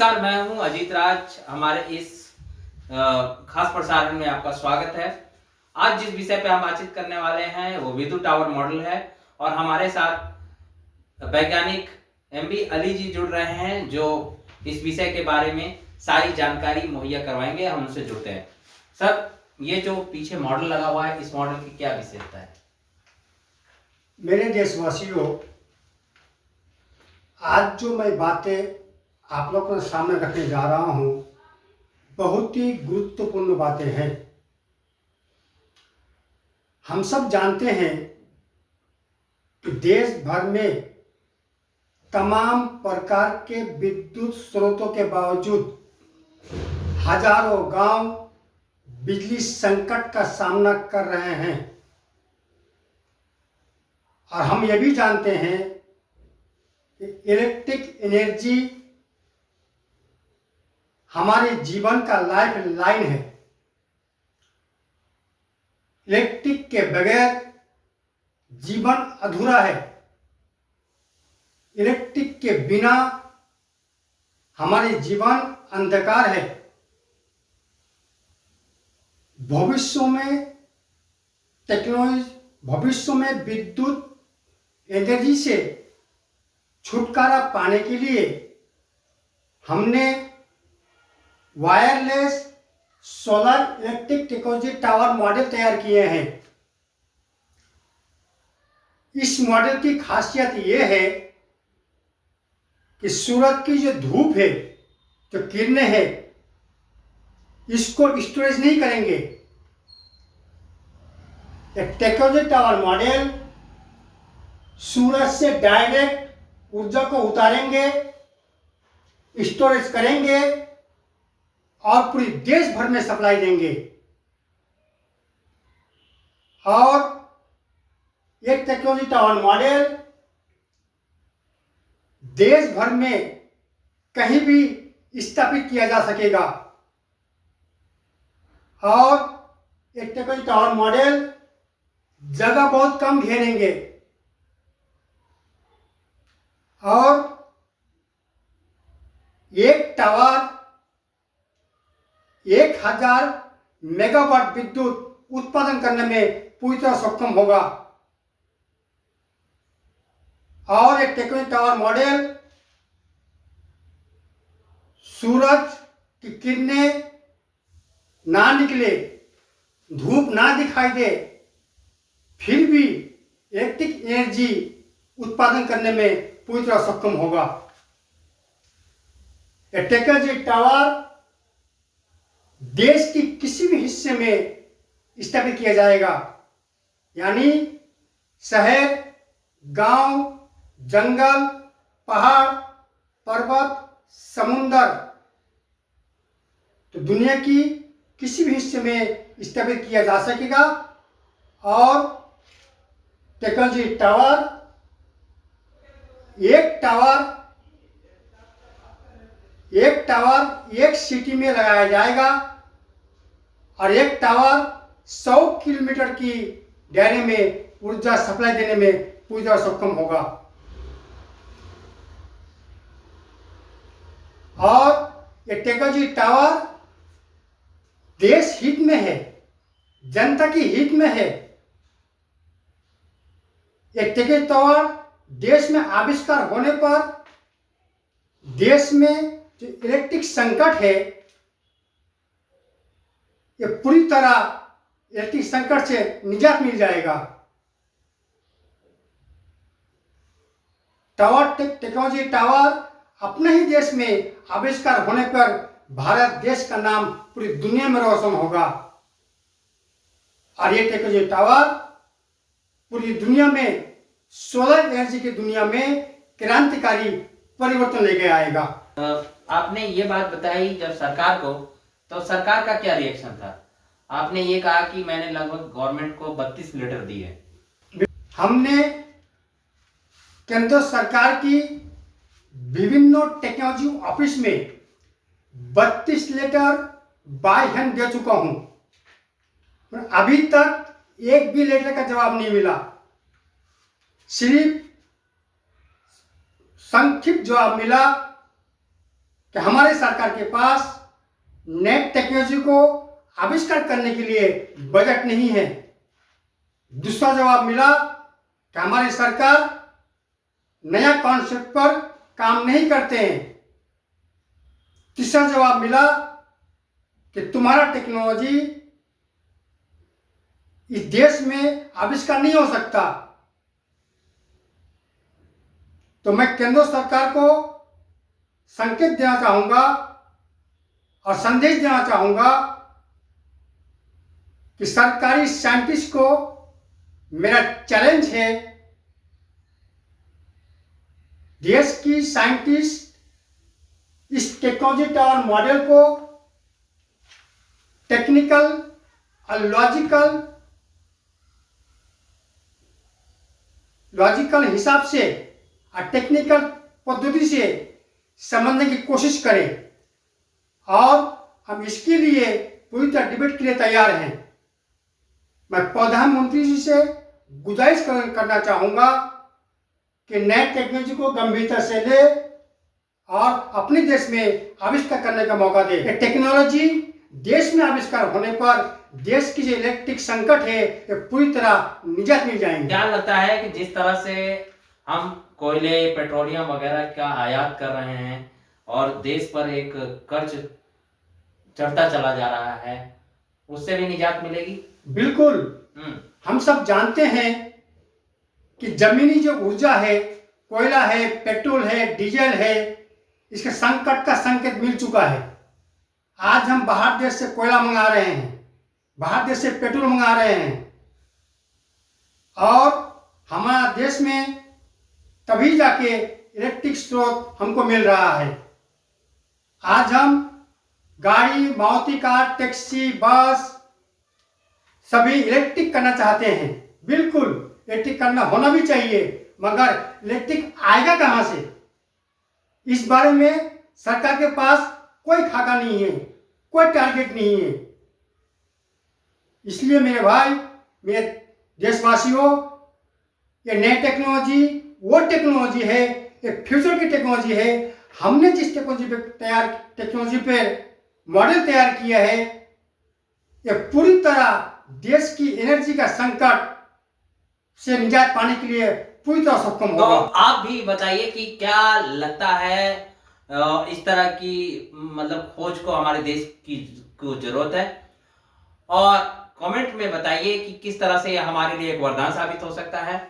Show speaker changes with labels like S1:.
S1: नमस्कार, मैं हूं अजीत राज। हमारे इस खास प्रसारण में आपका स्वागत है। आज जिस विषय पे हम बातचीत करने वाले हैं वो विद्युत टावर मॉडल है और हमारे साथ वैज्ञानिक एमबी अली जी जुड़ रहे हैं जो इस विषय के बारे में सारी जानकारी मुहैया करवाएंगे। हम उनसे जुड़ते हैं। सर, ये जो पीछे मॉडल लगा हुआ है, इस मॉडल की क्या विशेषता है?
S2: मेरे देशवासियों, आज जो मैं बातें आप लोगों के सामने रखने जा रहा हूं, बहुत ही गुरुत्वपूर्ण बातें हैं। हम सब जानते हैं कि देश भर में तमाम प्रकार के विद्युत स्रोतों के बावजूद हजारों गांव बिजली संकट का सामना कर रहे हैं। और हम ये भी जानते हैं कि इलेक्ट्रिक एनर्जी हमारे जीवन का लाइफ लाइन है। इलेक्ट्रिक के बगैर जीवन अधूरा है। इलेक्ट्रिक के बिना हमारे जीवन अंधकार है। भविष्य में विद्युत एनर्जी से छुटकारा पाने के लिए हमने wireless solar electric technology tower model तैयार किए हैं। इस मॉडल की खासियत यह है कि सूरज की जो धूप है, जो किरणें हैं, इसको स्टोरेज नहीं करेंगे। एक टेक्नोलॉजी टावर मॉडल सूरज से डायरेक्ट ऊर्जा को उतारेंगे, स्टोरेज करेंगे और पूरी देश भर में सप्लाई देंगे। और ये टेक्नोलॉजी टावर मॉडल देश भर में कहीं भी स्थापित किया जा सकेगा। और एक टेक्नोलॉजी टावर मॉडल जगह बहुत कम घेरेंगे और एक टावर 1000 मेगावाट विद्युत उत्पादन करने में पूरी तरह सक्षम होगा। और एक टेक्नोलॉजी टावर मॉडल सूरज की किरणें ना निकले, धूप ना दिखाई दे, फिर भी इलेक्ट्रिक एनर्जी उत्पादन करने में पूरी तरह सक्षम होगा। यह टेक्नोलॉजी टावर देश की किसी भी हिस्से में स्थापित किया जाएगा, यानी शहर, गांव, जंगल, पहाड़, पर्वत, समुंदर, तो दुनिया की किसी भी हिस्से में स्थापित किया जा सकेगा। और टेक्नोलॉजी टावर एक सिटी में लगाया जाएगा और एक टावर 100 किलोमीटर की दायरे में ऊर्जा सप्लाई देने में पूरी तरह सक्षम होगा। और ये टेक्नोलॉजी टावर देश हित में है, जनता की हित में है। एक टेक्नोलॉजी टावर देश में आविष्कार होने पर देश में जो इलेक्ट्रिक संकट है, ये पूरी तरह इलेक्ट्रिक संकट से निजात मिल जाएगा। टेक्नोलॉजी टावर अपने ही देश में आविष्कार होने पर भारत देश का नाम पूरी दुनिया में रोशन होगा। और ये टेक्नोलॉजी टावर पूरी दुनिया में सोलर एनर्जी की दुनिया में क्रांतिकारी परिवर्तन लेके आएगा।
S1: आपने ये बात बताई जब सरकार को, तो सरकार का क्या रिएक्शन था? आपने ये कहा कि मैंने लगभग गवर्नमेंट को 32 लेटर दिए।
S2: हमने केंद्र सरकार की विभिन्न टेक्नोलॉजी ऑफिस में 32 लेटर बाय हैंड दे चुका हूं, पर अभी तक एक भी लेटर का जवाब नहीं मिला। सिर्फ संक्षिप्त जवाब मिला कि हमारे सरकार के पास नई टेक्नोलॉजी को आविष्कार करने के लिए बजट नहीं है। दूसरा जवाब मिला कि हमारी सरकार नया कॉन्सेप्ट पर काम नहीं करते हैं। तीसरा जवाब मिला कि तुम्हारा टेक्नोलॉजी इस देश में आविष्कार नहीं हो सकता। तो मैं केंद्र सरकार को संकेत देना चाहूंगा और संदेश देना चाहूंगा कि सरकारी साइंटिस्ट को मेरा चैलेंज है, देश की साइंटिस्ट इस टेक्नोलॉजी टावर मॉडल को टेक्निकल और लॉजिकल हिसाब से और टेक्निकल पद्धति से समझने की कोशिश करें और हम इसके लिए पूरी तरह डिबेट के लिए तैयार हैं। मैं प्रधानमंत्री जी से गुजारिश करना चाहूंगा कि नए टेक्नोलॉजी को गंभीरता से ले और अपने देश में आविष्कार करने का मौका दे। ये टेक्नोलॉजी देश में आविष्कार होने पर देश की जो इलेक्ट्रिक संकट है ये पूरी तरह निजात मिल जाएंगे।
S1: क्या लगता है कि जिस तरह से हम कोयले, पेट्रोलियम वगैरह का आयात कर रहे हैं और देश पर एक कर्ज चढ़ता चला जा रहा है, उससे भी निजात मिलेगी?
S2: बिल्कुल। हम सब जानते हैं कि जमीनी जो ऊर्जा है, कोयला है, पेट्रोल है, डीजल है, इसके संकट का संकेत मिल चुका है। आज हम बाहर देश से कोयला मंगा रहे हैं, बाहर देश से पेट्रोल मंगा रहे हैं और हमारा देश में तभी जाके इलेक्ट्रिक स्रोत हमको मिल रहा है। आज हम गाड़ी, मारुति कार, टैक्सी, बस सभी इलेक्ट्रिक करना चाहते हैं। बिल्कुल इलेक्ट्रिक करना होना भी चाहिए, मगर इलेक्ट्रिक आएगा कहां से, इस बारे में सरकार के पास कोई खाका नहीं है, कोई टारगेट नहीं है। इसलिए मेरे भाई, मेरे देशवासियों, ये नई टेक्नोलॉजी वो टेक्नोलॉजी है, ये फ्यूचर की टेक्नोलॉजी है। हमने जिस टेक्नोलॉजी पे मॉडल तैयार किया है, ये पूरी तरह देश की एनर्जी का संकट से निजात पाने के लिए पूरी तरह सक्षम होगा।
S1: तो आप भी बताइए कि क्या लगता है इस तरह की मतलब खोज को हमारे देश की को जरूरत है, और कमेंट में बताइए कि किस तरह से यह हमारे लिए एक वरदान साबित हो सकता है।